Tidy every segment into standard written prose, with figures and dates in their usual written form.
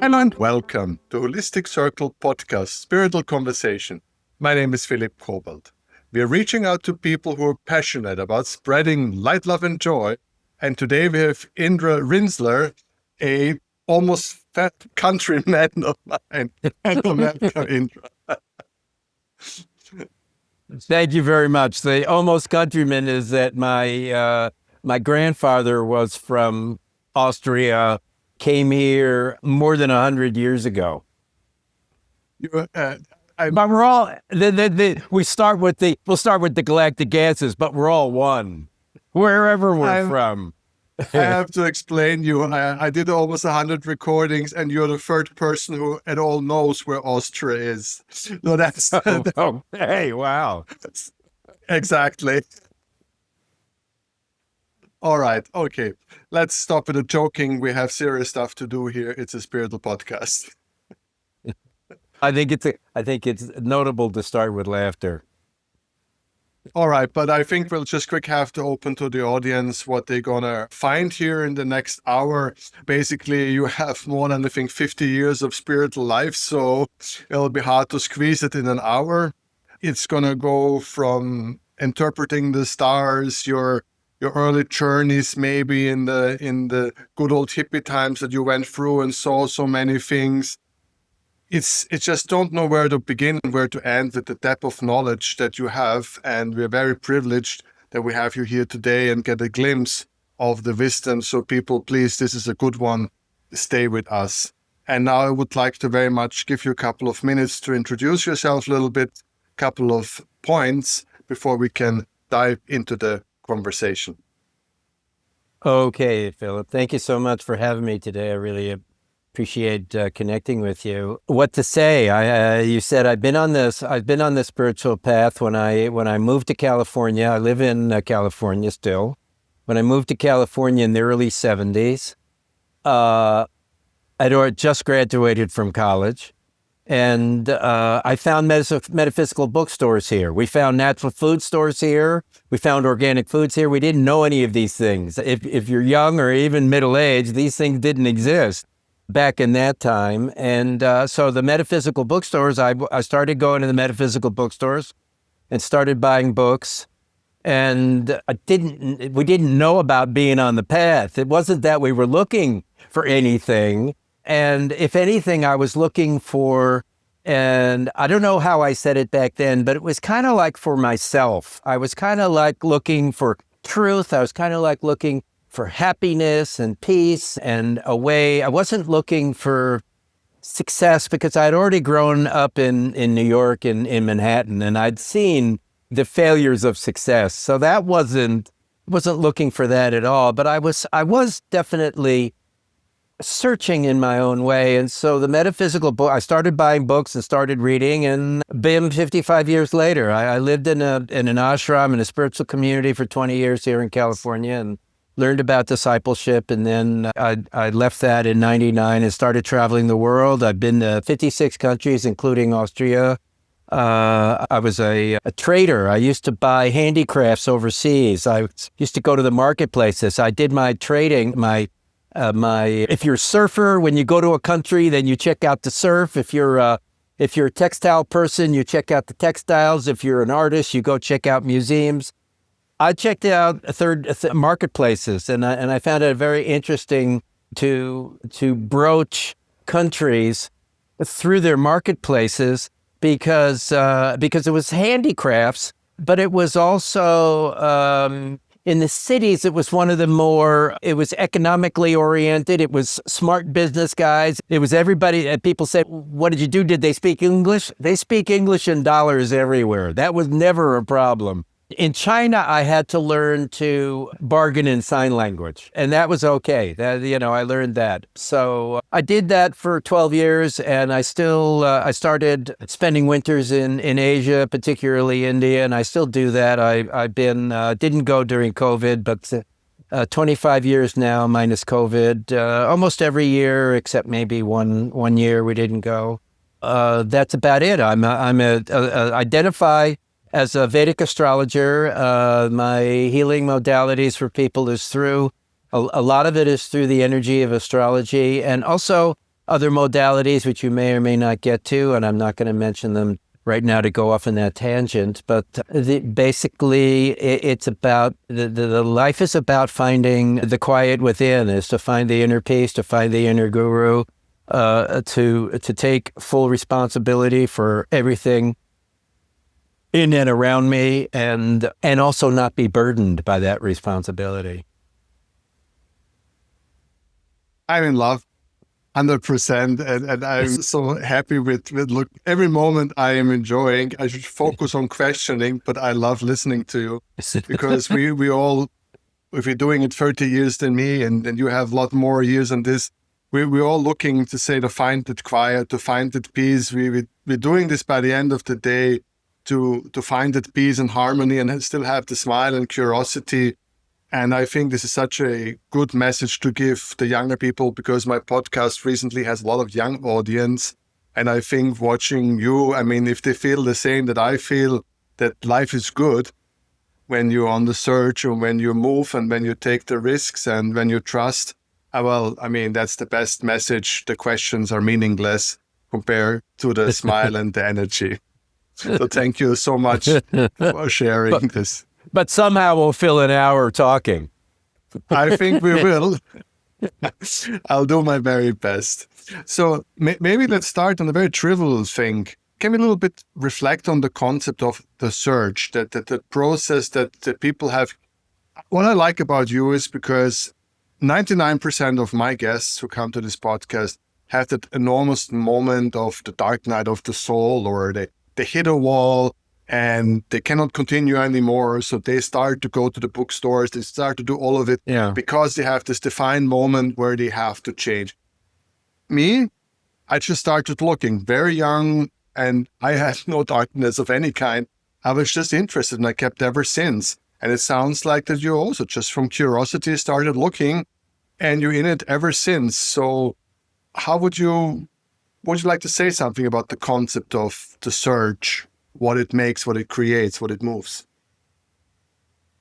Hello and welcome to Holistic Circle Podcast, Spiritual Conversation. My name is Philipp Kobald. We are reaching out to people who are passionate about spreading light, love, and joy. And today we have Indra Rinzler, a almost fat countryman of mine. Welcome, Indra. Thank you very much. The almost countryman is that my grandfather was from Austria, came here more than 100 years ago. But we're all we'll start with the galactic gases, but we're all one, wherever we're from. I have to explain you. I did almost 100 recordings, and you're the third person who at all knows where Austria is. So that's Hey, wow. Exactly. All right. Okay. Let's stop with the joking. We have serious stuff to do here. It's a spiritual podcast. I think it's notable to start with laughter. All right, but I think we'll just quick have to open to the audience what they're gonna find here in the next hour. Basically, you have more than, I think, 50 years of spiritual life, so it'll be hard to squeeze it in an hour. It's gonna go from interpreting the stars, your early journeys, maybe in the good old hippie times that you went through and saw so many things. It's just don't know where to begin and where to end with the depth of knowledge that you have. And we're very privileged that we have you here today and get a glimpse of the wisdom. So people, please, this is a good one. Stay with us. And now I would like to very much give you a couple of minutes to introduce yourself a little bit, couple of points before we can dive into the conversation. Okay, Philip. Thank you so much for having me today. I really appreciate connecting with you. What to say? You said I've been on this spiritual path when I moved to California. I live in California still. When I moved to California in the early 70s, I'd just graduated from college. And I found metaphysical bookstores here. We found natural food stores here. We found organic foods here. We didn't know any of these things. If you're young or even middle-aged, these things didn't exist back in that time. And so the metaphysical bookstores, I started going to the metaphysical bookstores and started buying books. And we didn't know about being on the path. It wasn't that we were looking for anything. And if anything, I was looking for, and I don't know how I said it back then, but it was kind of like for myself. I was kind of like looking for truth. I was kind of like looking for happiness and peace and a way. I wasn't looking for success because I'd already grown up in New York and in Manhattan, and I'd seen the failures of success. So that wasn't looking for that at all. But I was definitely searching in my own way. And so the metaphysical book, I started buying books and started reading, and bim, 55 years later, I lived in an ashram, in a spiritual community for 20 years here in California, and learned about discipleship. And then I left that in 99 and started traveling the world. I've been to 56 countries, including Austria. I was a trader. I used to buy handicrafts overseas. I used to go to the marketplaces. I did my trading, if you're a surfer, when you go to a country, then you check out the surf. If you're a textile person, you check out the textiles. If you're an artist, you go check out museums. I checked out marketplaces, and I found it very interesting to broach countries through their marketplaces because it was handicrafts, but it was also in the cities, it was one of the more, it was economically oriented. It was smart business guys. It was everybody. People said, what did you do? Did they speak English? They speak English in dollars everywhere. That was never a problem. In China, I had to learn to bargain in sign language, and that was okay. I learned that. So I did that for 12 years, and I started spending winters in Asia, particularly India, and I still do that. I've been, didn't go during COVID, but 25 years now, minus COVID, almost every year, except maybe one year we didn't go. That's about it. Identify as a Vedic astrologer. My healing modalities for people is through, a lot of it is through the energy of astrology. And also other modalities, which you may or may not get to, and I'm not going to mention them right now to go off in that tangent. But basically, it's about the life is about finding the quiet within, is to find the inner peace, to find the inner guru, to take full responsibility for everything in and around me, and also not be burdened by that responsibility. I'm in love, 100%, and I'm so happy with look, every moment I am enjoying. I should focus on questioning, but I love listening to you because we all, if you're doing it 30 years than me, and you have a lot more years than this, we're all looking to find that quiet, to find that peace. We're doing this by the end of the day to find that peace and harmony and still have the smile and curiosity. And I think this is such a good message to give the younger people, because my podcast recently has a lot of young audience. And I think watching you, I mean, if they feel the same that I feel, that life is good when you're on the search, or when you move, and when you take the risks, and when you trust, well, I mean, that's the best message. The questions are meaningless compared to the smile and the energy. So thank you so much for sharing this. But somehow we'll fill an hour talking. I think we will. I'll do my very best. So maybe let's start on a very trivial thing. Can we a little bit reflect on the concept of the search, that the process that the people have? What I like about you is because 99% of my guests who come to this podcast have that enormous moment of the dark night of the soul, or they hit a wall and they cannot continue anymore. So they start to go to the bookstores, they start to do all of it because they have this defined moment where they have to change. Me, I just started looking very young, and I had no darkness of any kind. I was just interested, and I kept ever since. And it sounds like that you also just from curiosity started looking, and you're in it ever since. So would you like to say something about the concept of the search, what it makes, what it creates, what it moves?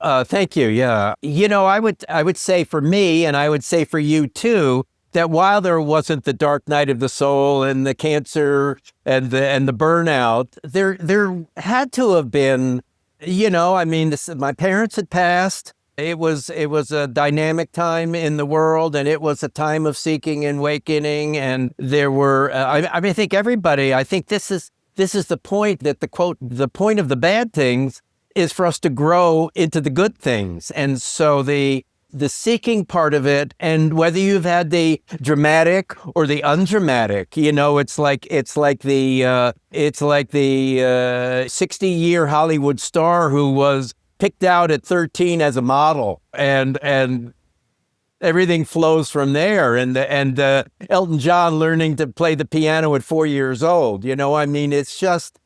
Thank you. Yeah. I would say for me, and I would say for you too, that while there wasn't the dark night of the soul and the cancer and the burnout, there had to have been, my parents had passed. It was a dynamic time in the world, and it was a time of seeking and awakening. And there were, I think everybody, I think this is the point, that the point of the bad things is for us to grow into the good things. And so the seeking part of it, and whether you've had the dramatic or the undramatic, it's like the 60-year Hollywood star who was picked out at 13 as a model, and everything flows from there. And Elton John learning to play the piano at 4 years old. It's just,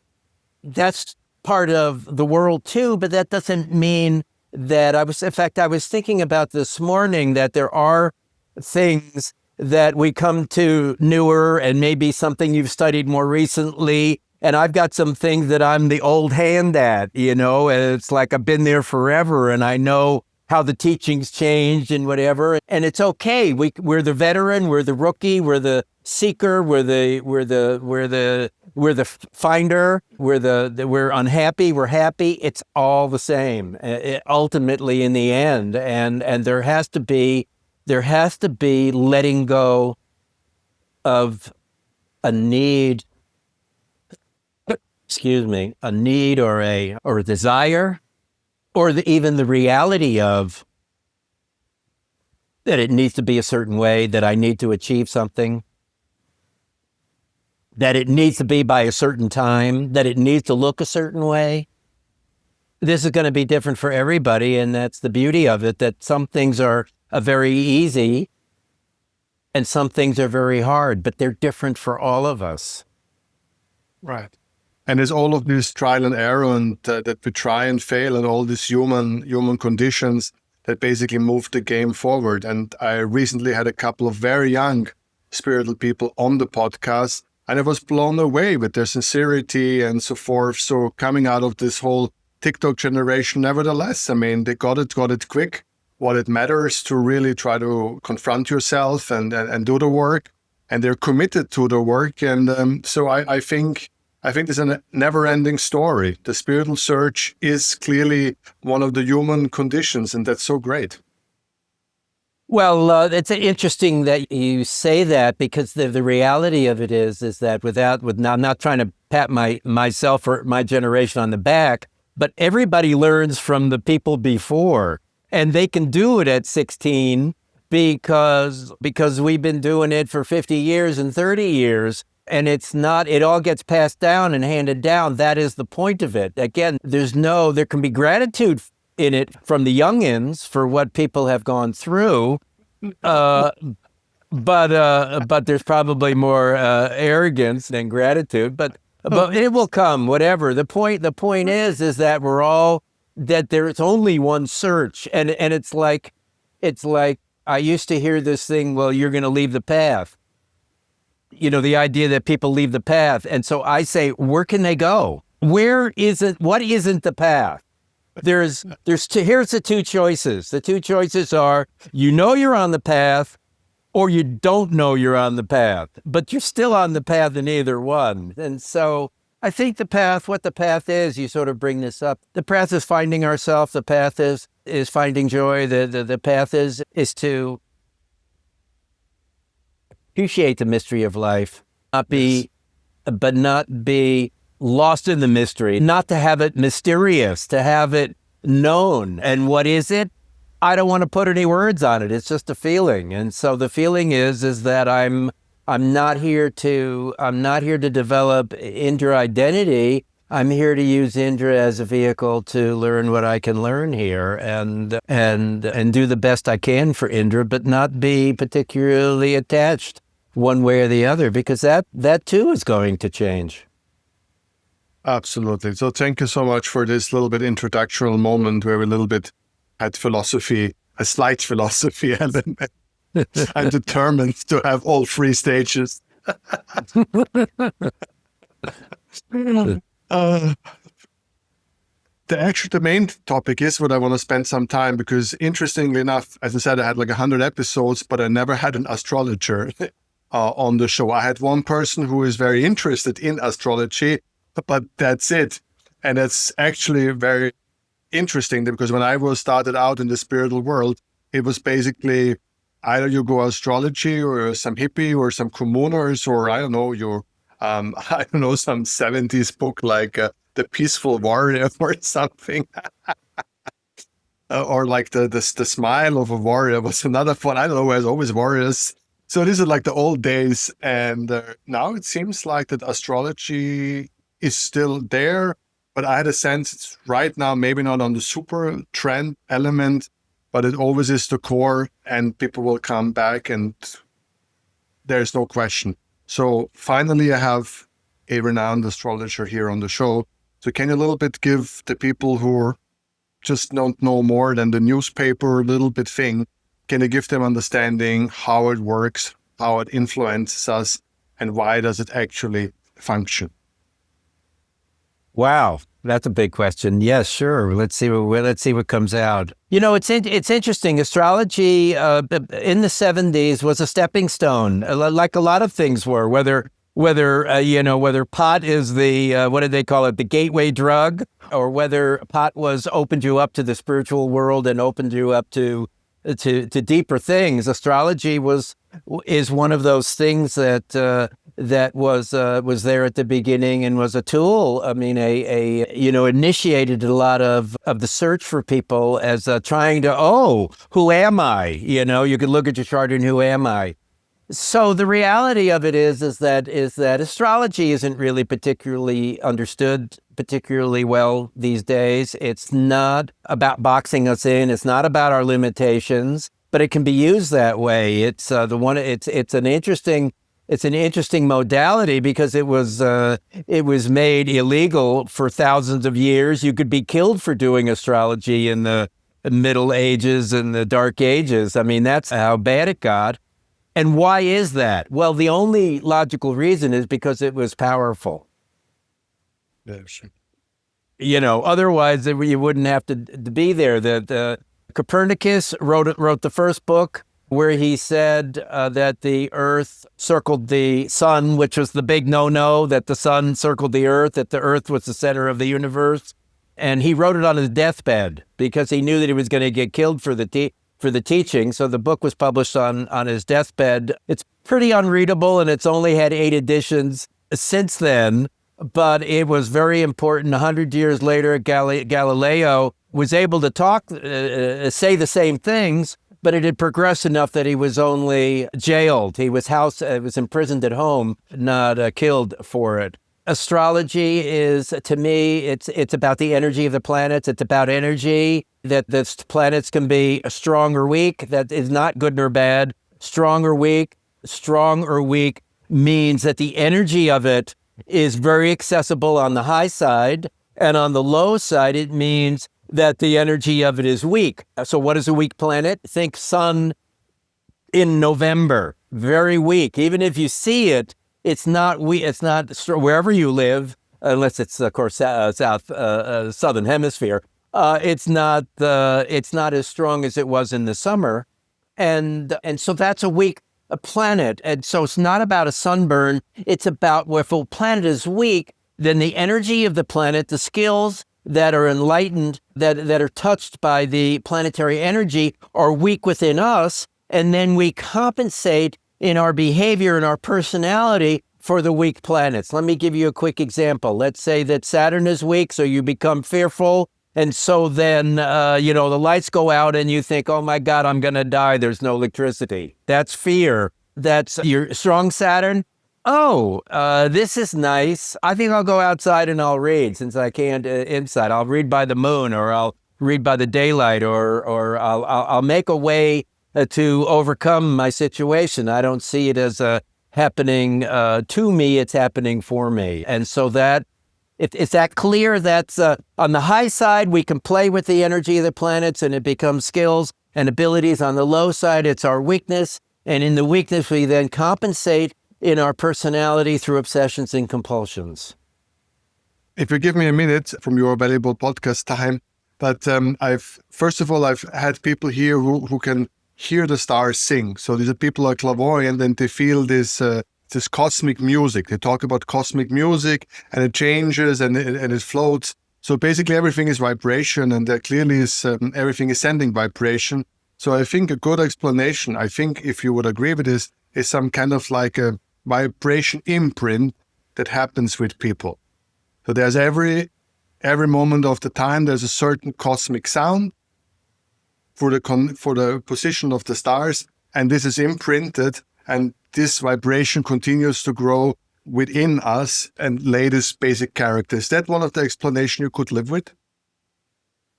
that's part of the world too, but that doesn't mean that I was thinking about this morning that there are things that we come to newer, and maybe something you've studied more recently. And I've got some things that I'm the old hand at, and it's like I've been there forever, and I know how the teachings changed and whatever. And it's okay. We're the veteran, we're the rookie, we're the seeker, we're the finder, we're unhappy, we're happy. It's all the same, ultimately in the end. And there has to be letting go of a need, or a desire, or even the reality of that it needs to be a certain way, that I need to achieve something, that it needs to be by a certain time, that it needs to look a certain way. This is going to be different for everybody, and that's the beauty of it, that some things are very easy and some things are very hard, but they're different for all of us. Right. And there's all of this trial and error, and that we try and fail, and all these human conditions that basically move the game forward. And I recently had a couple of very young spiritual people on the podcast, and I was blown away with their sincerity and so forth. So coming out of this whole TikTok generation, nevertheless, I mean, they got it quick. What it matters to really try to confront yourself and do the work. and they're committed to the work. And so I think it's a never-ending story. The spiritual search is clearly one of the human conditions, and that's so great. Well, it's interesting that you say that, because the reality of it is that I'm not trying to pat myself or my generation on the back, but everybody learns from the people before, and they can do it at 16 because we've been doing it for 50 years and 30 years. And it all gets passed down and handed down. That is the point of it. Again, there can be gratitude in it from the youngins for what people have gone through. But there's probably more arrogance than gratitude, but it will come, whatever. The point is that that there's only one search. And it's like, I used to hear this thing, well, you're going to leave the path. The idea that people leave the path. And so I say, where can they go? What isn't the path? Here's the two choices. The two choices are, you're on the path, or you don't know you're on the path, but you're still on the path in either one. And so I think what the path is, you sort of bring this up. The path is finding ourselves. The path is finding joy. The path is to appreciate the mystery of life, not be lost in the mystery, not to have it mysterious, to have it known. And what is it? I don't want to put any words on it. It's just a feeling. And so the feeling is that I'm not here to develop Indra identity. I'm here to use Indra as a vehicle to learn what I can learn here and do the best I can for Indra, but not be particularly attached one way or the other, because that too is going to change. Absolutely. So thank you so much for this little bit introductory moment where we a little bit had philosophy, a slight philosophy element. I'm determined to have all three stages. The main topic is what I want to spend some time, because interestingly enough, as I said, I had like 100 episodes, but I never had an astrologer on the show. I had one person who is very interested in astrology, but that's it. And it's actually very interesting, because when I was started out in the spiritual world, it was basically either you go astrology or some hippie or some communers, or I don't know, some 70s book like The Peaceful Warrior or something. Or like the Smile of a Warrior was another one. I don't know, there's always warriors. So these are like the old days. And now it seems like that astrology is still there, but I had a sense it's right now maybe not on the super trend element, but it always is the core, and people will come back, and there's no question. So finally, I have a renowned astrologer here on the show. So can you a little bit give the people who just don't know more than the newspaper little bit thing, can you give them understanding how it works, how it influences us, and why does it actually function? Wow, that's a big question. Yes, sure. Let's see what comes out. It's interesting. Astrology in the 70s was a stepping stone, like a lot of things were. Whether pot is the what did they call it, the gateway drug, or whether pot opened you up to the spiritual world and opened you up to deeper things. Astrology is one of those things that was there at the beginning and was a tool. I mean, initiated a lot of the search for people as trying to, who am I? You could look at your chart and who am I? So the reality of it is that astrology isn't really particularly understood particularly well these days. It's not about boxing us in. It's not about our limitations, but it can be used that way. It's an interesting modality because it was made illegal for thousands of years. You could be killed for doing astrology in the Middle Ages and the Dark Ages. I mean, that's how bad it got. And why is that? Well, the only logical reason is because it was powerful. Yes. Otherwise you wouldn't have to be there. The Copernicus wrote the first book where he said that the Earth circled the sun, which was the big no-no, that the sun circled the Earth, that the Earth was the center of the universe. And he wrote it on his deathbed because he knew that he was going to get killed for the teaching. So the book was published on his deathbed. It's pretty unreadable, and it's only had 8 editions since then. But it was very important. 100 years later, Galileo was able to say the same things, but it had progressed enough that he was only jailed. He was imprisoned at home, not killed for it. Astrology is, to me, it's about the energy of the planets. It's about energy, that the planets can be strong or weak. That is not good nor bad. Strong or weak. Strong or weak means that the energy of it is very accessible on the high side, and on the low side, it means that the energy of it is weak. So what is a weak planet? Think sun in November, very weak. Even if you see it, it's not weak. It's not wherever you live, unless it's of course southern hemisphere. It's not as strong as it was in the summer, and so that's a weak planet. And so it's not about a sunburn. It's about if a planet is weak, then the energy of the planet, the skills that are enlightened, that are touched by the planetary energy, are weak within us, and then we compensate in our behavior and our personality for the weak planets. Let me give you a quick example. Let's say that Saturn is weak, so you become fearful, and so then, the lights go out and you think, oh my God, I'm going to die. There's no electricity. That's fear. That's your strong Saturn. Oh, this is nice. I think I'll go outside and I'll read, since I can't inside. I'll read by the moon, or I'll read by the daylight, or I'll make a way to overcome my situation. I don't see it as happening to me. It's happening for me. And so that, is that clear? That's on the high side, we can play with the energy of the planets and it becomes skills and abilities. On the low side, it's our weakness. And in the weakness, we then compensate in our personality through obsessions and compulsions. If you give me a minute from your valuable podcast time, but I've had people here who can hear the stars sing. So these are people who are clairvoyant, and they feel this cosmic music. They talk about cosmic music, and it changes and it floats. So basically everything is vibration, and there clearly is everything is sending vibration. So I think a good explanation, I think if you would agree with this, is some kind of like a vibration imprint that happens with people. So there's every moment of the time, there's a certain cosmic sound for the position of the stars, and this is imprinted, and this vibration continues to grow within us and lay this basic character. Is that one of the explanations you could live with?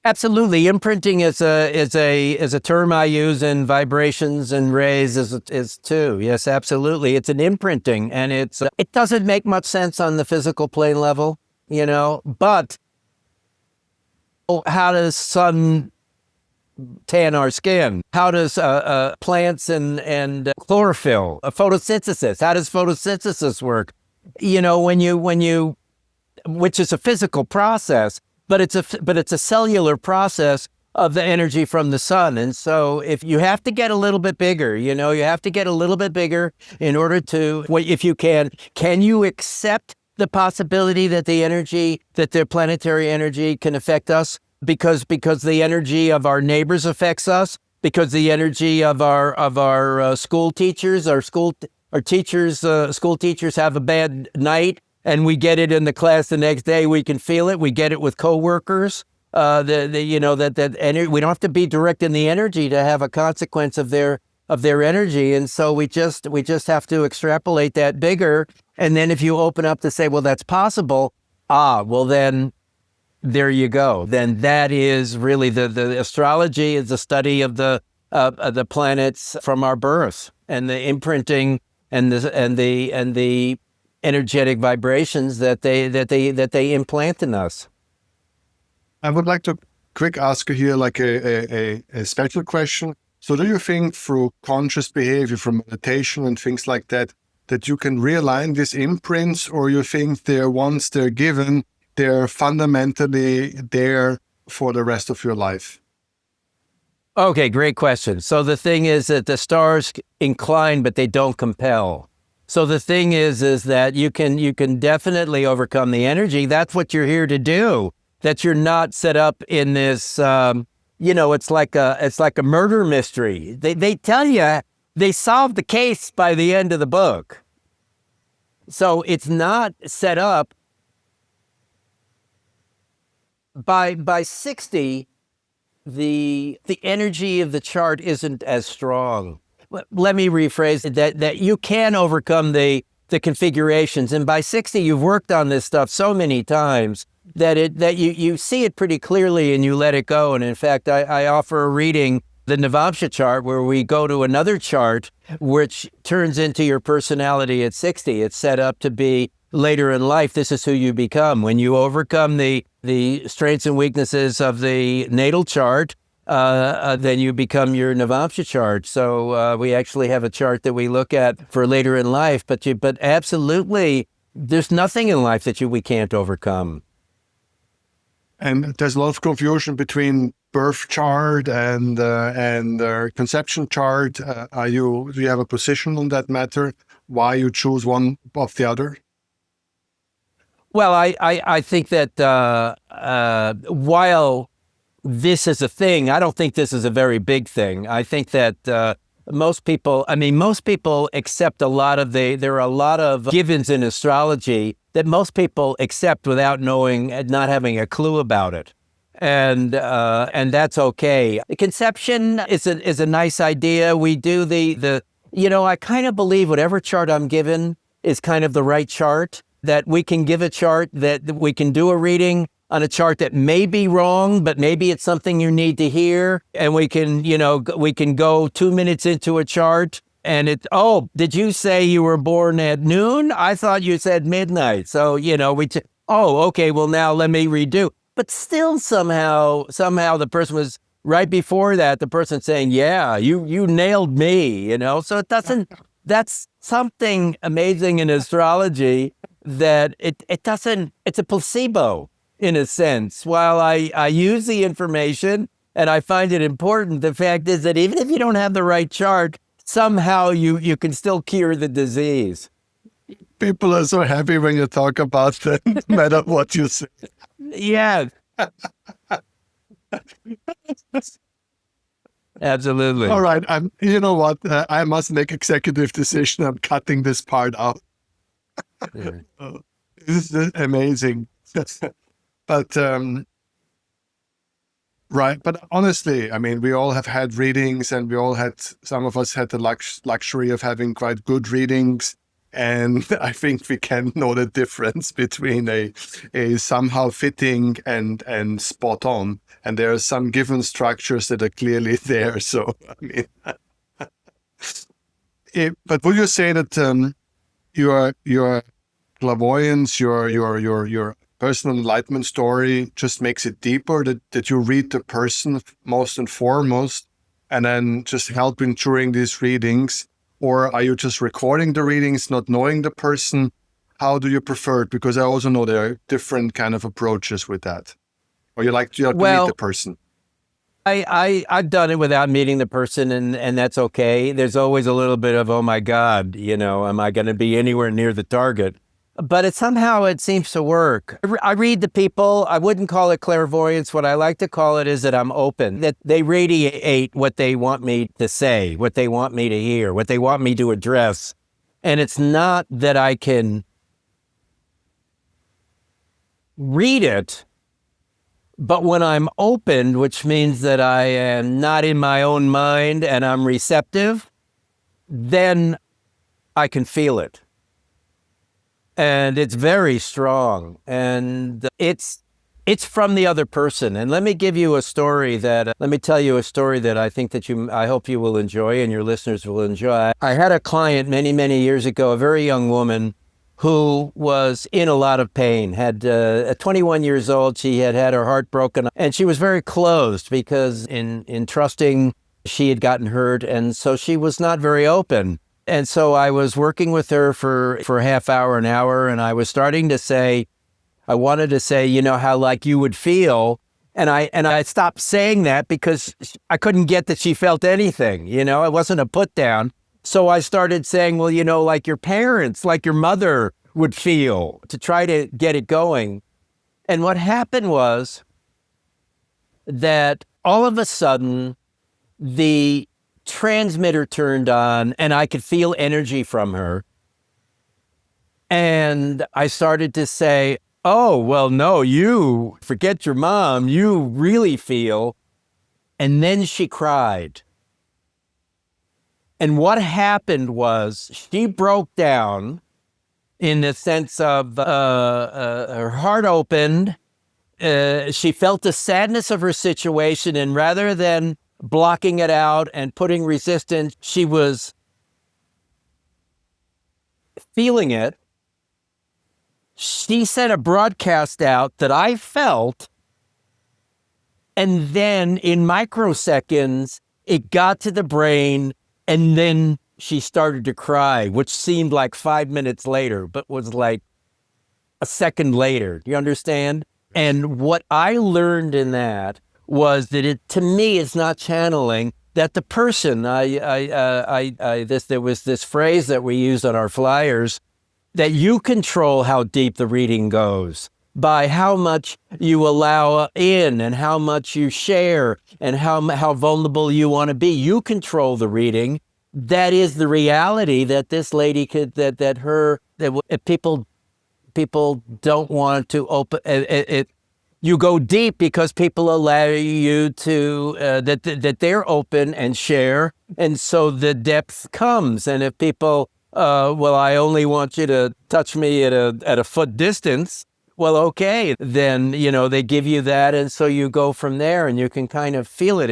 Absolutely. Imprinting is a term I use, in vibrations and rays is too. Yes, absolutely. It's an imprinting, and it doesn't make much sense on the physical plane level, but how does sun tan our skin? How does plants and chlorophyll, photosynthesis, how does photosynthesis work? Which is a physical process, but it's a cellular process of the energy from the sun. And so if you have to get a little bit bigger, you have to get a little bit bigger in order to, if you can you accept the possibility that the planetary energy can affect us? Because the energy of our neighbors affects us, because the energy of our school teachers, school teachers have a bad night, and we get it in the class the next day. We can feel it. We get it with coworkers. We don't have to be direct in the energy to have a consequence of their energy, and so we just have to extrapolate that bigger. And then if you open up to say, well, that's possible. Well then. There you go. Then that is really the astrology is the study of the planets from our birth, and the imprinting and the energetic vibrations that they implant in us. I would like to quick ask you here like a special question. So do you think through conscious behavior, from meditation and things like that you can realign these imprints, or you think once they're given, they're fundamentally there for the rest of your life? Okay, great question. So the thing is that the stars incline, but they don't compel. So the thing is that you can definitely overcome the energy. That's what you're here to do. That you're not set up in this, it's like a murder mystery. They tell you they solve the case by the end of the book. So it's not set up by 60. The energy of the chart isn't as strong. Let me rephrase it, that you can overcome the configurations. And by 60, you've worked on this stuff so many times that you see it pretty clearly and you let it go. And in fact, I offer a reading, the Navamsha chart, where we go to another chart, which turns into your personality at 60. It's set up to be later in life. This is who you become. When you overcome the strengths and weaknesses of the natal chart, then you become your Navamsha chart. So we actually have a chart that we look at for later in life. But absolutely, there's nothing in life that we can't overcome. And there's a lot of confusion between birth chart and conception chart. Do you have a position on that matter? Why you choose one of the other? Well, I think that while this is a thing, I don't think this is a very big thing. I think that most people accept there are a lot of givens in astrology that most people accept without knowing and not having a clue about it. And that's okay. The conception is a nice idea. We do I kind of believe whatever chart I'm given is kind of the right chart, that we can give a chart, that we can do a reading on a chart that may be wrong, but maybe it's something you need to hear. And we can go 2 minutes into a chart and did you say you were born at noon? I thought you said midnight. So, okay, well now let me redo. But still somehow the person was right before that, the person saying, yeah, you nailed me, so it doesn't, that's something amazing in astrology, that it doesn't, it's a placebo in a sense. While I use the information and I find it important, the fact is that even if you don't have the right chart, somehow you can still cure the disease. People are so happy when you talk about that, no matter what you say. Yeah. Absolutely. All right. You know what? I must make executive decision. I'm cutting this part out. Yeah. This is amazing. But right. But honestly, we all have had readings, and some of us had the luxury of having quite good readings. And I think we can know the difference between a somehow fitting and spot on. And there are some given structures that are clearly there. So, but would you say that your clairvoyance, your personal enlightenment story just makes it deeper, that you read the person most and foremost, and then just helping during these readings? Or are you just recording the readings, not knowing the person? How do you prefer it? Because I also know there are different kind of approaches with that. Or you like to meet the person? I've done it without meeting the person, and that's okay. There's always a little bit of, oh my God, am I going to be anywhere near the target? But somehow it seems to work. I read the people. I wouldn't call it clairvoyance. What I like to call it is that I'm open, that they radiate what they want me to say, what they want me to hear, what they want me to address. And it's not that I can read it, but when I'm open, which means that I am not in my own mind and I'm receptive, then I can feel it. And it's very strong, and it's from the other person. And let me tell you a story that I hope you will enjoy and your listeners will enjoy. I had a client many, many years ago, a very young woman who was in a lot of pain, at 21 years old, she had her heart broken, and she was very closed because in trusting, she had gotten hurt, and so she was not very open. And so I was working with her for a half hour, an hour, and I was starting to say, I wanted to say, how like you would feel I stopped saying that because I couldn't get that she felt anything, it wasn't a put down. So I started saying, well, like your parents, like your mother would feel, to try to get it going. And what happened was that all of a sudden the transmitter turned on and I could feel energy from her. And I started to say, oh, well, no, you forget your mom, you really feel. And then she cried. And what happened was she broke down in the sense of her heart opened. She felt the sadness of her situation, and rather than blocking it out and putting resistance, she was feeling it. She sent a broadcast out that I felt, and then in microseconds, it got to the brain, and then she started to cry, which seemed like 5 minutes later, but was like a second later. Do you understand? And what I learned in that was that to me, it's not channeling, that the person, there was this phrase that we use on our flyers, that you control how deep the reading goes by how much you allow in and how much you share and how vulnerable you want to be. You control the reading. That is the reality that this lady could, if people don't want to open it. You go deep because people allow you to, that they're open and share. And so the depth comes. And if people, well, I only want you to touch me at a foot distance. Well, okay, then, they give you that. And so you go from there and you can kind of feel it.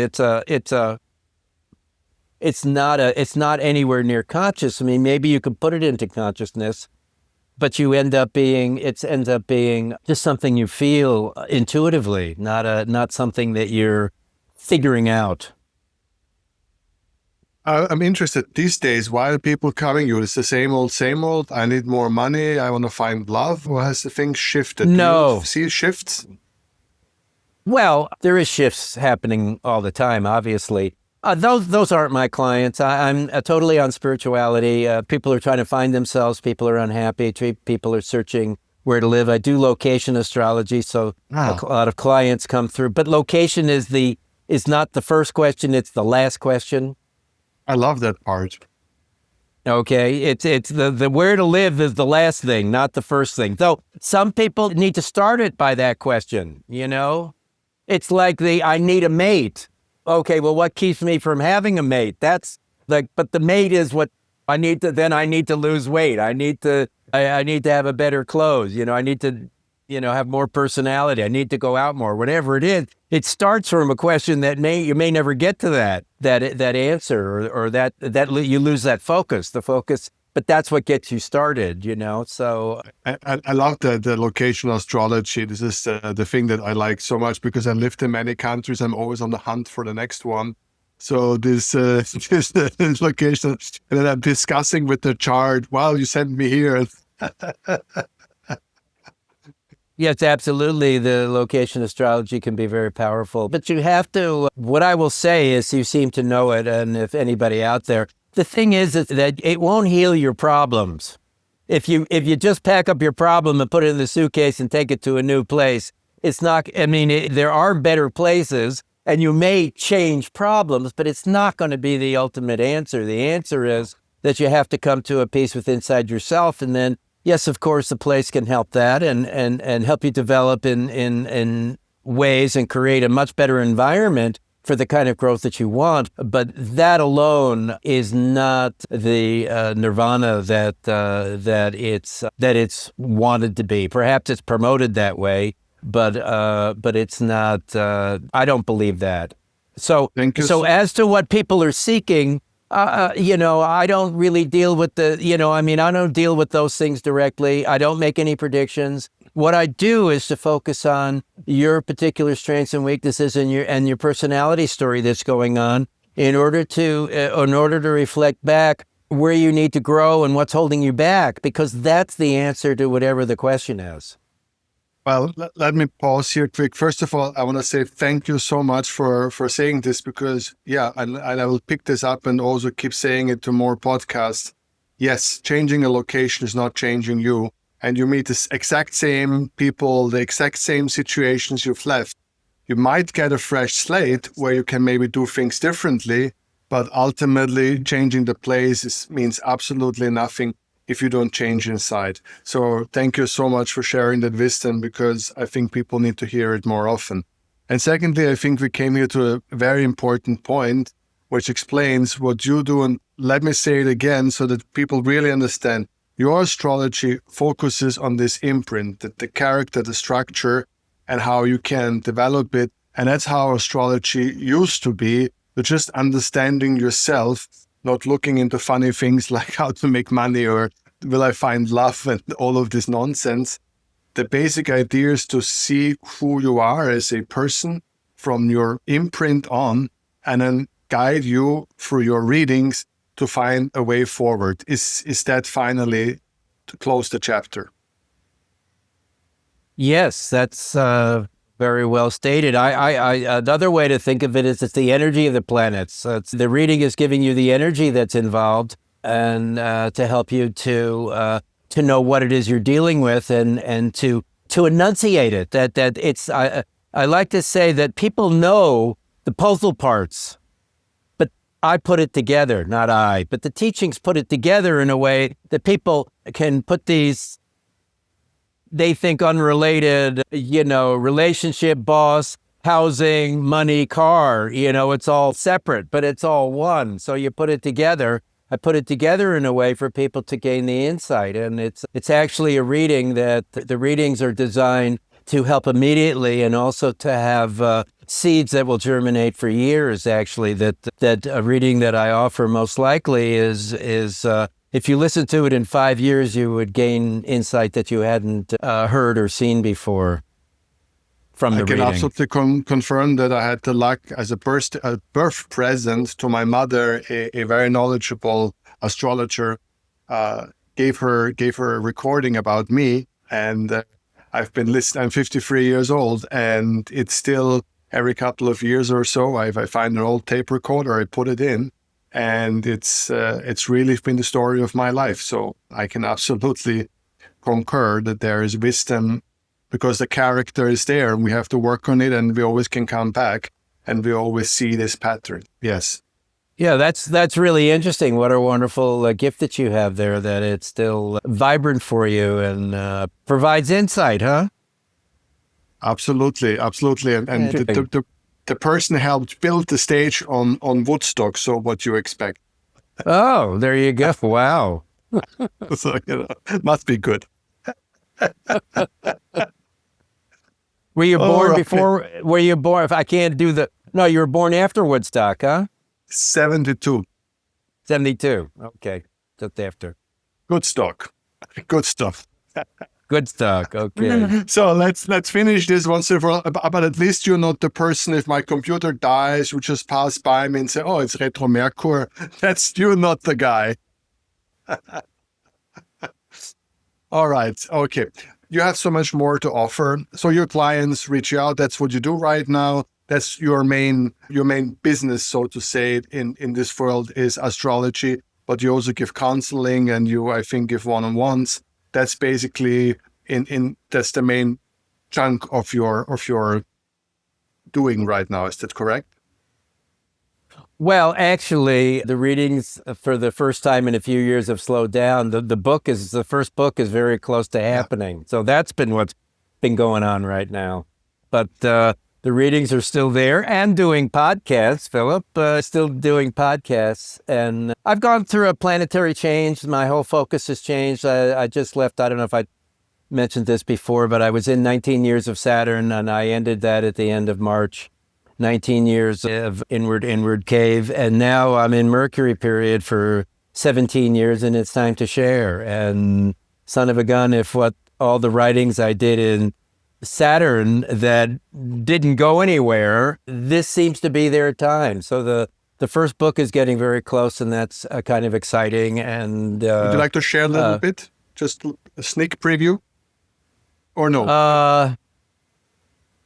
It's not anywhere near conscious. I mean, maybe you could put it into consciousness, but it ends up being just something you feel intuitively, not something that you're figuring out. I'm interested these days. Why are people coming you? It's the same old, same old. I need more money. I want to find love. Or has the thing shifted? No. Do you see shifts? Well, there is shifts happening all the time, obviously. Those aren't my clients. I'm totally on spirituality. People are trying to find themselves. People are unhappy. People are searching where to live. I do location astrology, so a lot of clients come through. But location is not the first question. It's the last question. I love that part. Okay, it's the where to live is the last thing, not the first thing. Though some people need to start it by that question. It's like I need a mate. Okay, well, what keeps me from having a mate? That's but the mate is what I need to. Then I need to lose weight. I need to have a better clothes. I need to, have more personality. I need to go out more. Whatever it is, it starts from a question that you may never get to that answer, or that you lose that focus. The focus. But that's what gets you started, so. I love the locational astrology. This is the thing that I like so much because I lived in many countries. I'm always on the hunt for the next one. So this location, and then I'm discussing with the chart, wow, you sent me here. Yes, absolutely. The location astrology can be very powerful. But you have to, what I will say is, you seem to know it, and if anybody out there, the thing is that it won't heal your problems. If you just pack up your problem and put it in the suitcase and take it to a new place, it's not, there are better places, and you may change problems, but it's not going to be the ultimate answer. The answer is that you have to come to a peace with inside yourself, and then, yes, of course, the place can help that and help you develop in ways and create a much better environment for the kind of growth that you want. But that alone is not the nirvana that it's wanted to be. Perhaps it's promoted that way, but it's not. I don't believe that. So as to what people are seeking, I don't really deal with I don't deal with those things directly. I don't make any predictions. What I do is to focus on your particular strengths and weaknesses and your personality story that's going on in order to reflect back where you need to grow and what's holding you back, because that's the answer to whatever the question is. Well, let me pause here quick. First of all, I want to say thank you so much for saying this because, yeah, and I will pick this up and also keep saying it to more podcasts. Yes, changing a location is not changing you. And you meet the exact same people, the exact same situations you've left. You might get a fresh slate where you can maybe do things differently, but ultimately changing the place means absolutely nothing if you don't change inside. So thank you so much for sharing that wisdom because I think people need to hear it more often. And secondly, I think we came here to a very important point, which explains what you do. And let me say it again so that people really understand. Your astrology focuses on this imprint, the character, the structure, and how you can develop it. And that's how astrology used to be, just understanding yourself, not looking into funny things like how to make money or will I find love and all of this nonsense. The basic idea is to see who you are as a person from your imprint on and then guide you through your readings to find a way forward. Is that finally to close the chapter? Yes, that's very well stated. Another way to think of it is it's the energy of the planets. The reading is giving you the energy that's involved and to help you to know what it is you're dealing with and to enunciate it. That it's I like to say that people know the puzzle parts, but I put it together, not I, but the teachings put it together in a way that people can put these, they think unrelated, relationship, boss, housing, money, car, it's all separate, but it's all one. So you put it together. I put it together in a way for people to gain the insight. And it's actually a reading that the readings are designed to help immediately and also to have seeds that will germinate for years, actually, that a reading that I offer most likely is if you listen to it in 5 years, you would gain insight that you hadn't heard or seen before from the reading. I can absolutely confirm that I had the luck as a birth present to my mother, a very knowledgeable astrologer, gave her a recording about me. And I've been listening. I'm 53 years old, and it's still every couple of years or so, if I find an old tape recorder, I put it in. And it's really been the story of my life. So I can absolutely concur that there is wisdom because the character is there and we have to work on it and we always can come back and we always see this pattern. Yes. Yeah, that's really interesting. What a wonderful gift that you have there, that it's still vibrant for you and provides insight, huh? Absolutely. And the person helped build the stage on Woodstock. So what you expect? Oh, there you go. Wow. So, must be good. Were you born before? Were you born? If I can't do no, you were born after Woodstock, huh? 72. 72. Okay, just after. Good stock. Good stuff. Good stock. Okay. So let's finish this once and for all. But at least you're not the person, if my computer dies, who just pass by me and say, oh, it's Retro Mercur. You're not the guy. All right. Okay. You have so much more to offer. So your clients reach out. That's what you do right now. That's your main business, so to say, in this world is astrology. But you also give counseling and you, I think, give one-on-ones. That's basically that's the main chunk of your doing right now. Is that correct? Well, actually, the readings for the first time in a few years have slowed down. The first book is very close to happening. So that's been what's been going on right now. But the readings are still there and doing podcasts, Philip, still doing podcasts. And I've gone through a planetary change. My whole focus has changed. I just left, I don't know if I mentioned this before, but I was in 19 years of Saturn and I ended that at the end of March. 19 years of inward cave. And now I'm in Mercury period for 17 years and it's time to share. And son of a gun, if what all the writings I did in Saturn that didn't go anywhere, this seems to be their time. So the first book is getting very close and that's kind of exciting. And would you like to share a little bit? Just a sneak preview? or no?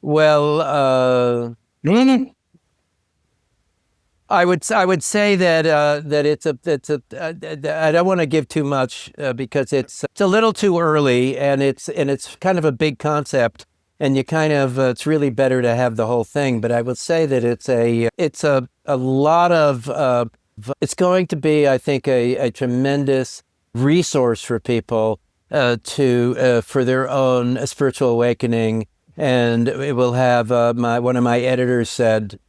Well, No. I would say that I don't want to give too much because it's a little too early, and it's kind of a big concept, and you kind of it's really better to have the whole thing. But I would say that it's a lot of it's going to be, I think, a tremendous resource for people for their own spiritual awakening, and it will have one of my editors said,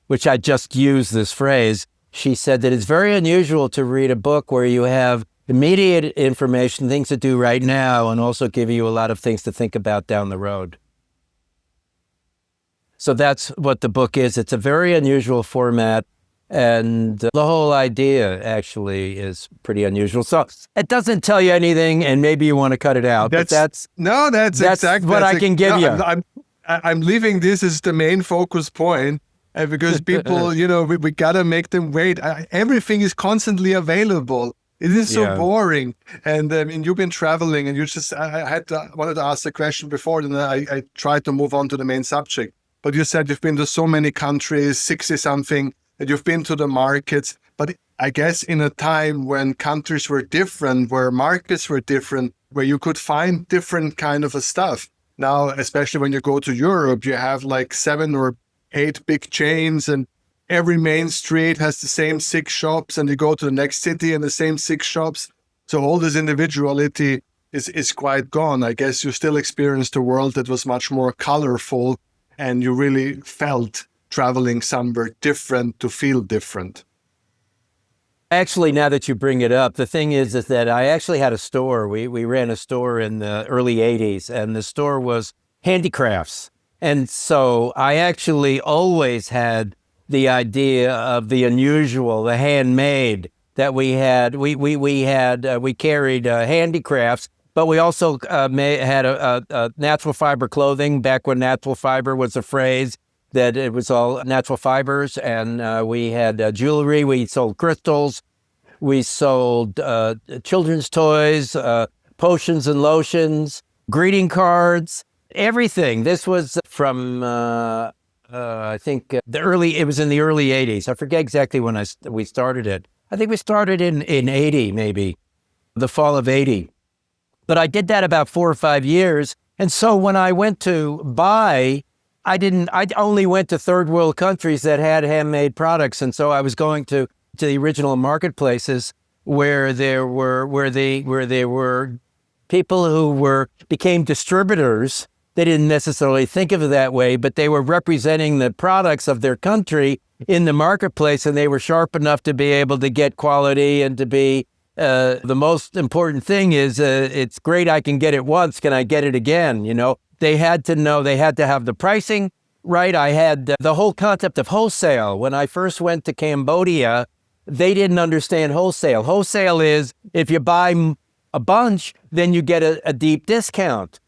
which I just used this phrase, she said that it's very unusual to read a book where you have immediate information, things to do right now, and also give you a lot of things to think about down the road. So that's what the book is. It's a very unusual format, and the whole idea actually is pretty unusual. So it doesn't tell you anything, and maybe you want to cut it out. That's exactly what I can give you. I'm leaving this as the main focus point. Because people, we gotta make them wait. Everything is constantly available. It is so boring. And you've been traveling, and I wanted to ask the question before, and then I tried to move on to the main subject. But you said you've been to so many countries, 60 something, and you've been to the markets. But I guess in a time when countries were different, where markets were different, where you could find different kind of stuff. Now, especially when you go to Europe, you have like 7 or 8 big chains, and every main street has the same 6 shops, and you go to the next city and the same 6 shops. So all this individuality is quite gone. I guess you still experienced a world that was much more colorful, and you really felt traveling somewhere different to feel different. Actually, now that you bring it up, the thing is that I actually had a store. We ran a store in the early 80s, and the store was handicrafts. And so I actually always had the idea of the unusual, the handmade that we had. We carried handicrafts, but we also had a natural fiber clothing back when natural fiber was a phrase, that it was all natural fibers. And we had jewelry. We sold crystals. We sold children's toys, potions and lotions, greeting cards. Everything. This was from, I think, it was in the early 80s. I forget exactly when we started it. I think we started in 80, maybe, the fall of 80. But I did that about 4 or 5 years. And so when I went to buy, I only went to third world countries that had handmade products. And so I was going to the original marketplaces where there were people who became distributors. They didn't necessarily think of it that way, but they were representing the products of their country in the marketplace, and they were sharp enough to be able to get quality and to be the most important thing is it's great I can get it once, can I get it again? They had to know, they had to have the pricing right. I had the whole concept of wholesale. When I first went to Cambodia, they didn't understand wholesale. Wholesale is if you buy a bunch, then you get a deep discount.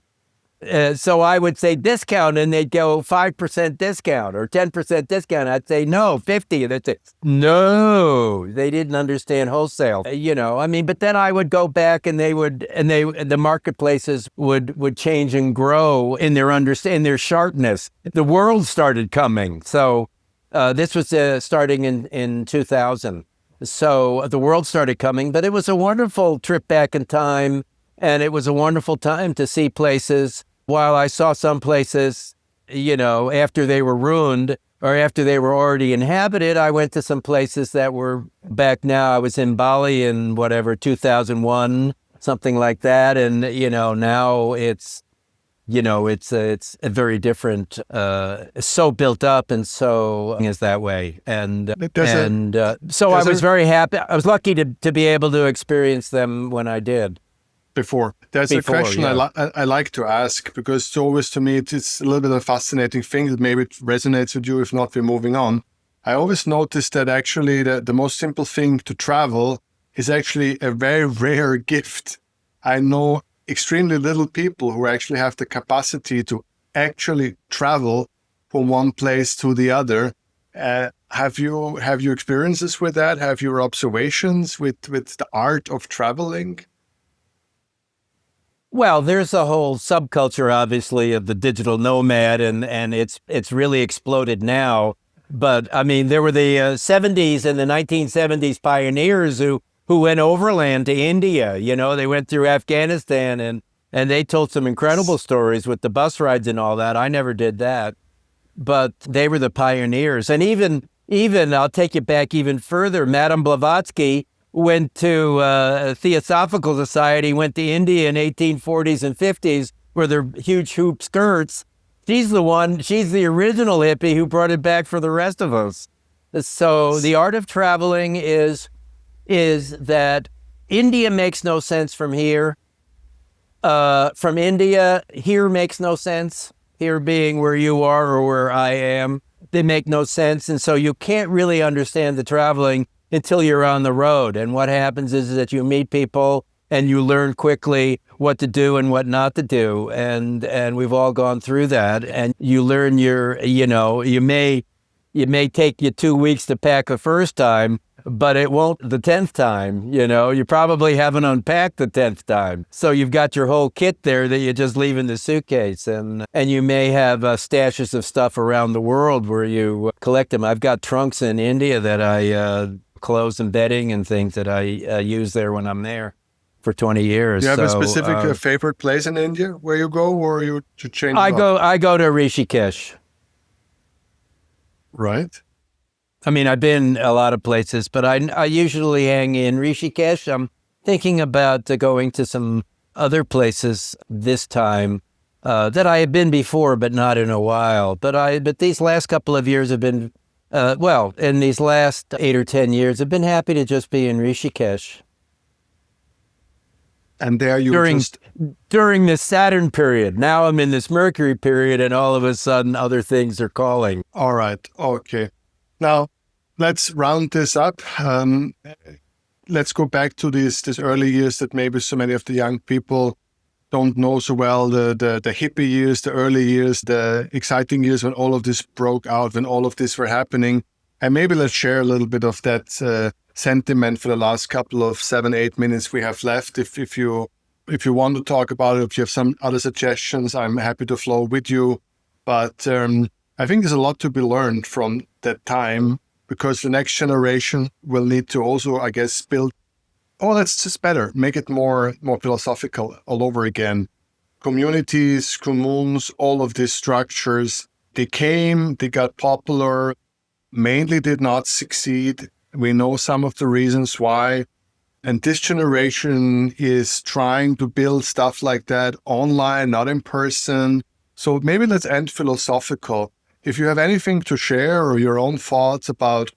So I would say discount, and they'd go 5% discount or 10% discount. I'd say no, 50. They'd say no. They didn't understand wholesale. But then I would go back, and the marketplaces would change and grow in their sharpness. The world started coming. So this was starting in 2000. So the world started coming, but it was a wonderful trip back in time, and it was a wonderful time to see places. While I saw some places, after they were ruined or after they were already inhabited, I went to some places that were back now. I was in Bali in 2001, something like that. And, now it's a very different, so built up and so is that way. So I was very happy. I was lucky to be able to experience them when I did. There's a question I like to ask, because it's always, to me, it's a little bit of a fascinating thing that maybe it resonates with you. If not, we're moving on. I always noticed that actually the most simple thing to travel is actually a very rare gift. I know extremely little people who actually have the capacity to actually travel from one place to the other. Have you experiences with that? Have your observations with the art of traveling? Well, there's a whole subculture, obviously, of the digital nomad, and it's really exploded now. But I mean, there were the '70s and the 1970s pioneers who went overland to India. You know, they went through Afghanistan and they told some incredible stories with the bus rides and all that. I never did that, but they were the pioneers. And even I'll take you back even further. Madame Blavatsky went to a Theosophical Society, went to India in 1840s and 50s, where their huge hoop skirts. She's the original hippie who brought it back for the rest of us. So the art of traveling is that India makes no sense from here. From India, here makes no sense. Here being where you are or where I am, they make no sense. And so you can't really understand the traveling until you're on the road. And what happens is that you meet people and you learn quickly what to do and what not to do. And we've all gone through that. And you learn it may take you 2 weeks to pack the first time, but it won't the 10th time. You probably haven't unpacked the 10th time. So you've got your whole kit there that you just leave in the suitcase. And you may have stashes of stuff around the world where you collect them. I've got trunks in India that I clothes and bedding and things that I use there when I'm there for 20 years. Do you have a specific favorite place in India where you go, or you change? I go to Rishikesh. Right. I mean, I've been a lot of places, but I usually hang in Rishikesh. I'm thinking about going to some other places this time that I have been before, but not in a while. But these last couple of years have been, in these last 8 or 10 years, I've been happy to just be in Rishikesh. And there during this Saturn period. Now I'm in this Mercury period, and all of a sudden other things are calling. All right. Okay. Now, let's round this up. Let's go back to these early years that maybe so many of the young people don't know so well, the hippie years, the early years, the exciting years when all of this broke out, when all of this were happening. And maybe let's share a little bit of that sentiment for the last couple of 7-8 minutes we have left. If you want to talk about it, if you have some other suggestions, I'm happy to flow with you. But I think there's a lot to be learned from that time, because the next generation will need to also, I guess, build, that's just better, make it more philosophical all over again. Communities, communes, all of these structures, they got popular, mainly did not succeed. We know some of the reasons why. And this generation is trying to build stuff like that online, not in person. So maybe let's end philosophical. If you have anything to share or your own thoughts about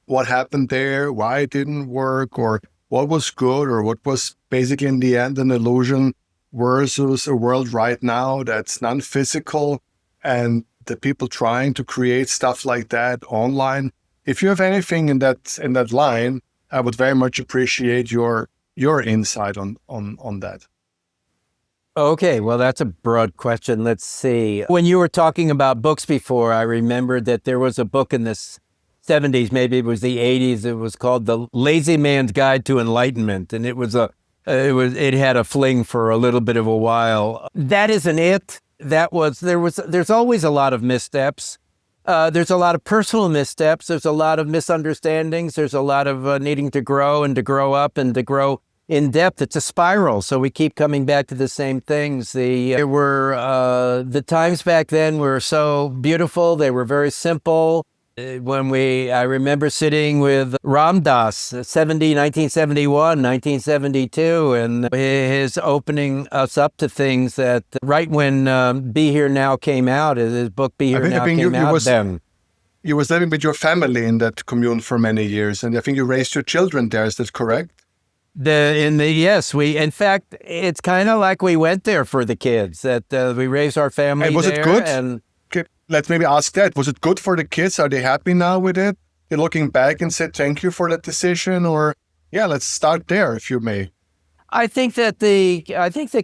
what happened there, why it didn't work, or what was good, or what was basically in the end an illusion versus a world right now that's non-physical, and the people trying to create stuff like that online. If you have anything in that line, I would very much appreciate your insight on that. Okay, well, that's a broad question. Let's see. When you were talking about books before, I remembered that there was a book in the 70s, maybe it was the 80s. It was called The Lazy Man's Guide to Enlightenment, and it had a fling for a little bit of a while. That isn't it. There's always a lot of missteps. There's a lot of personal missteps. There's a lot of misunderstandings. There's a lot of needing to grow and to grow up and to grow in depth. It's a spiral. So we keep coming back to the same things. The times back then were so beautiful. They were very simple. I remember sitting with Ram Dass, 1971, 1972, and his opening us up to things that right when Be Here Now came out, his book Be Here Now came out then. You was living with your family in that commune for many years, and I think you raised your children there. Is that correct? Yes, in fact, it's kind of like we went there for the kids, that we raised our family there. And was it good? Let's maybe ask that. Was it good for the kids? Are they happy now with it? They're looking back and said, thank you for that decision? Or, let's start there, if you may. I think the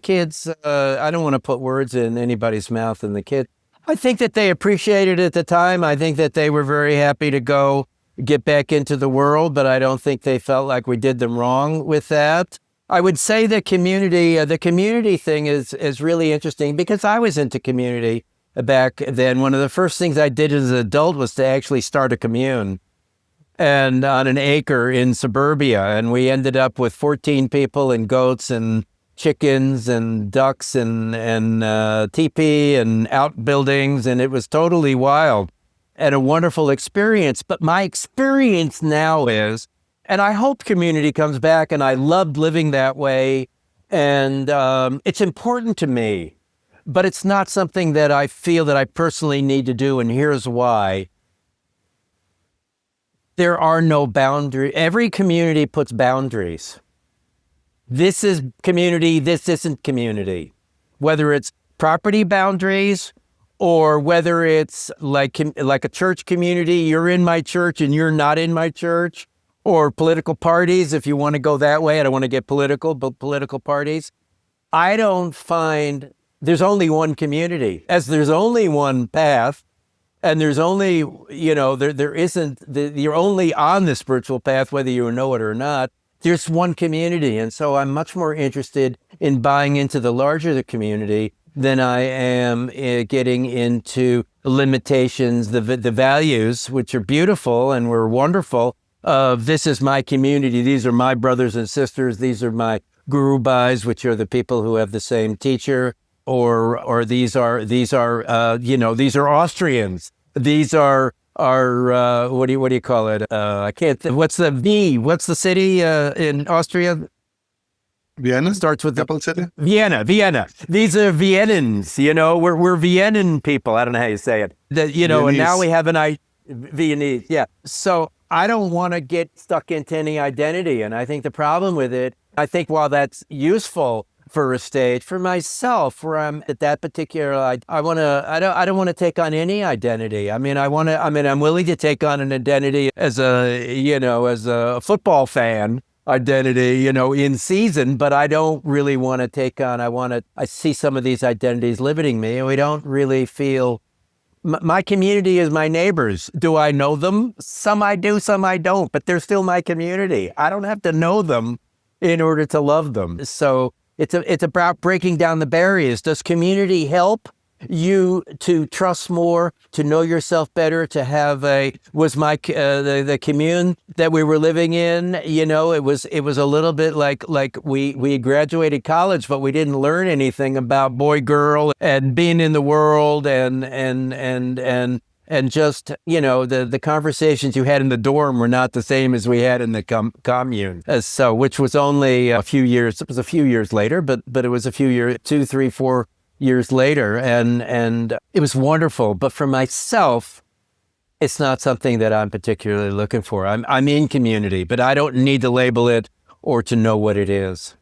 kids, I don't want to put words in anybody's mouth, and the kids, I think that they appreciated it at the time. I think that they were very happy to get back into the world, but I don't think they felt like we did them wrong with that. I would say the community thing is really interesting because I was into community back then. One of the first things I did as an adult was to actually start a commune and on an acre in suburbia. And we ended up with 14 people and goats and chickens and ducks and teepee and outbuildings. And it was totally wild and a wonderful experience. But my experience now is, and I hope community comes back, and I loved living that way. And it's important to me, but it's not something that I feel that I personally need to do. And here's why. There are no boundaries. Every community puts boundaries. This is community, this isn't community. Whether it's property boundaries or whether it's like a church community, you're in my church and you're not in my church, or political parties, if you want to go that way. I don't want to get political, but political parties. I don't find there's only one community, as there's only one path. And there's only, there isn't, you're only on the spiritual path, whether you know it or not. There's one community. And so I'm much more interested in buying into the larger the community than I am getting into limitations, the values, which are beautiful and were wonderful. This is my community. These are my brothers and sisters. These are my guru bhais, which are the people who have the same teacher. Or these are Austrians. These are what do you call it? I can't. What's the V? What's the city in Austria? Vienna Starts with capital city. Vienna. These are Viennans. We're Viennan people. I don't know how you say it. Viennese. And now we have Viennese. Yeah. So I don't want to get stuck into any identity, and I think the problem with it. I think while that's useful for a stage, for myself, where I'm at that particular, I don't want to take on any identity. I'm willing to take on an identity as a football fan identity, in season, but I don't really want to take on, I see some of these identities limiting me, and we don't really feel, my community is my neighbors. Do I know them? Some I do, some I don't, but they're still my community. I don't have to know them in order to love them. So it's about breaking down the barriers. Does community help you to trust more, to know yourself better, to have the commune that we were living in, it was a little bit like we graduated college, but we didn't learn anything about boy, girl, and being in the world and just, the conversations you had in the dorm were not the same as we had in the commune. So, which was only it was a few years later, but it was a few years, 2, 3, 4 years later. And it was wonderful. But for myself, it's not something that I'm particularly looking for. I'm in community, but I don't need to label it or to know what it is.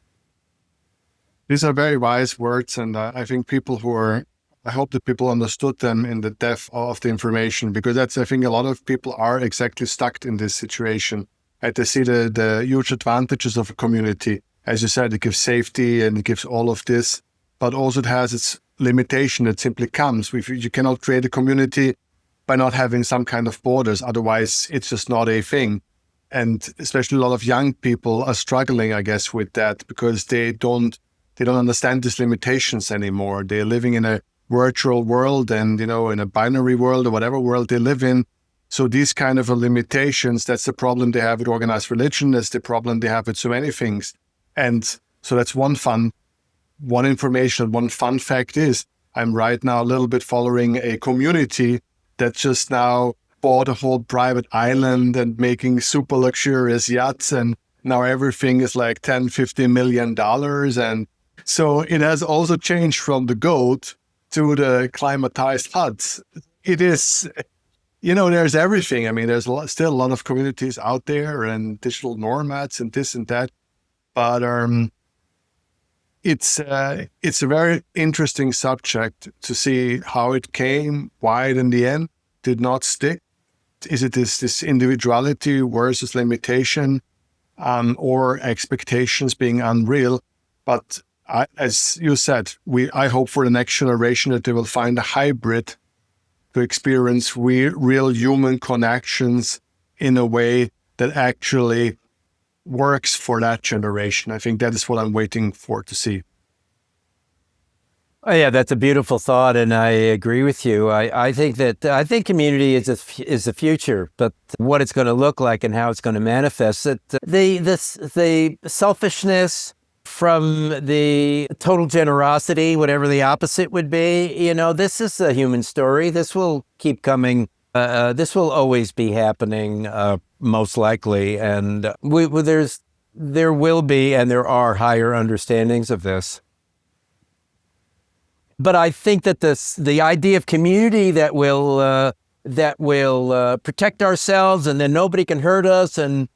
These are very wise words. And I think I hope that people understood them in the depth of the information, because I think a lot of people are exactly stuck in this situation. And they see the huge advantages of a community. As you said, it gives safety and it gives all of this, but also it has its limitation that simply comes with you cannot create a community by not having some kind of borders. Otherwise, it's just not a thing. And especially a lot of young people are struggling, I guess, with that, because they don't understand these limitations anymore. They're living in a virtual world and, in a binary world or whatever world they live in. So these kind of limitations, that's the problem they have with organized religion. That's the problem they have with so many things. And so that's one fun fact is I'm right now a little bit following a community that just now bought a whole private island and making super luxurious yachts. And now everything is like $10-15 million. And so it has also changed from the goat to the climatized huts. It is, there's everything. I mean, there's still a lot of communities out there and digital nomads and this and that. But it's a very interesting subject to see how it came, why it in the end did not stick. Is it this individuality versus limitation, or expectations being unreal? But as you said, I hope for the next generation that they will find a hybrid to experience real human connections in a way that actually works for that generation. I think that is what I'm waiting for to see. Oh yeah, that's a beautiful thought, and I agree with you. I think community is the future, but what it's going to look like and how it's going to manifest it, the selfishness from the total generosity, whatever the opposite would be. This is a human story. This will keep coming. This will always be happening, most likely, and there will be and there are higher understandings of this. But I think that the idea of community that will protect ourselves, and then nobody can hurt us, and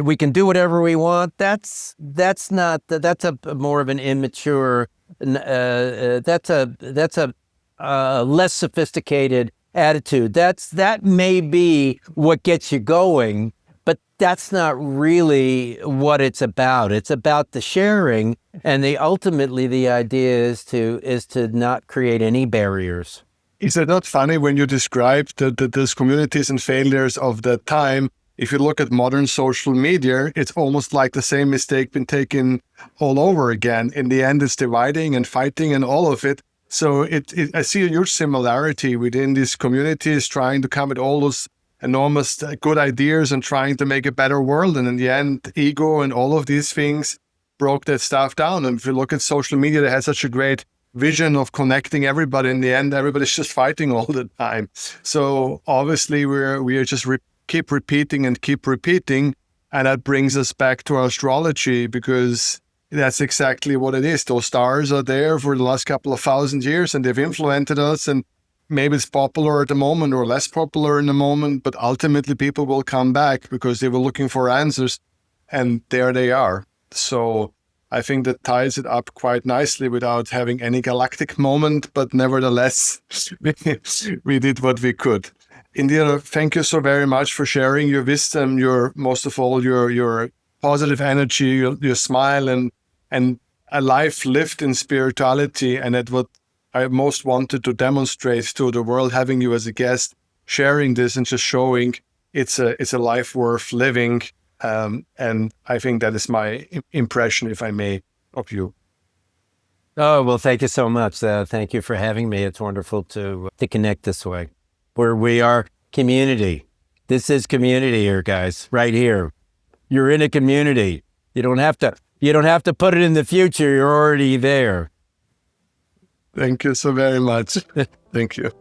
we can do whatever we want. That's a more of an immature. That's a less sophisticated attitude. That may be what gets you going, but that's not really what it's about. It's about the sharing, and ultimately the idea is to not create any barriers. Is it not funny when you describe those communities and failures of that time? If you look at modern social media, it's almost like the same mistake been taken all over again. In the end, it's dividing and fighting and all of it. So I see a huge similarity within these communities trying to come with all those enormous good ideas and trying to make a better world. And in the end, ego and all of these things broke that stuff down. And if you look at social media, that has such a great vision of connecting everybody. In the end, everybody's just fighting all the time. So obviously, we are just keep repeating. And that brings us back to astrology, because that's exactly what it is. Those stars are there for the last couple of thousand years, and they've influenced us. And maybe it's popular at the moment or less popular in the moment, but ultimately people will come back because they were looking for answers, and there they are. So I think that ties it up quite nicely without having any galactic moment, but nevertheless, we did what we could. Indra, thank you so very much for sharing your wisdom, most of all your positive energy, your smile, and a life lived in spirituality. And that's what I most wanted to demonstrate to the world, having you as a guest, sharing this and just showing it's a life worth living. And I think that is my impression, if I may, of you. Oh, well, thank you so much. Thank you for having me. It's wonderful to connect this way, where we are community. This is community here, guys, right here. You're in a community. You don't have to put it in the future. You're already there. Thank you so very much. Thank you.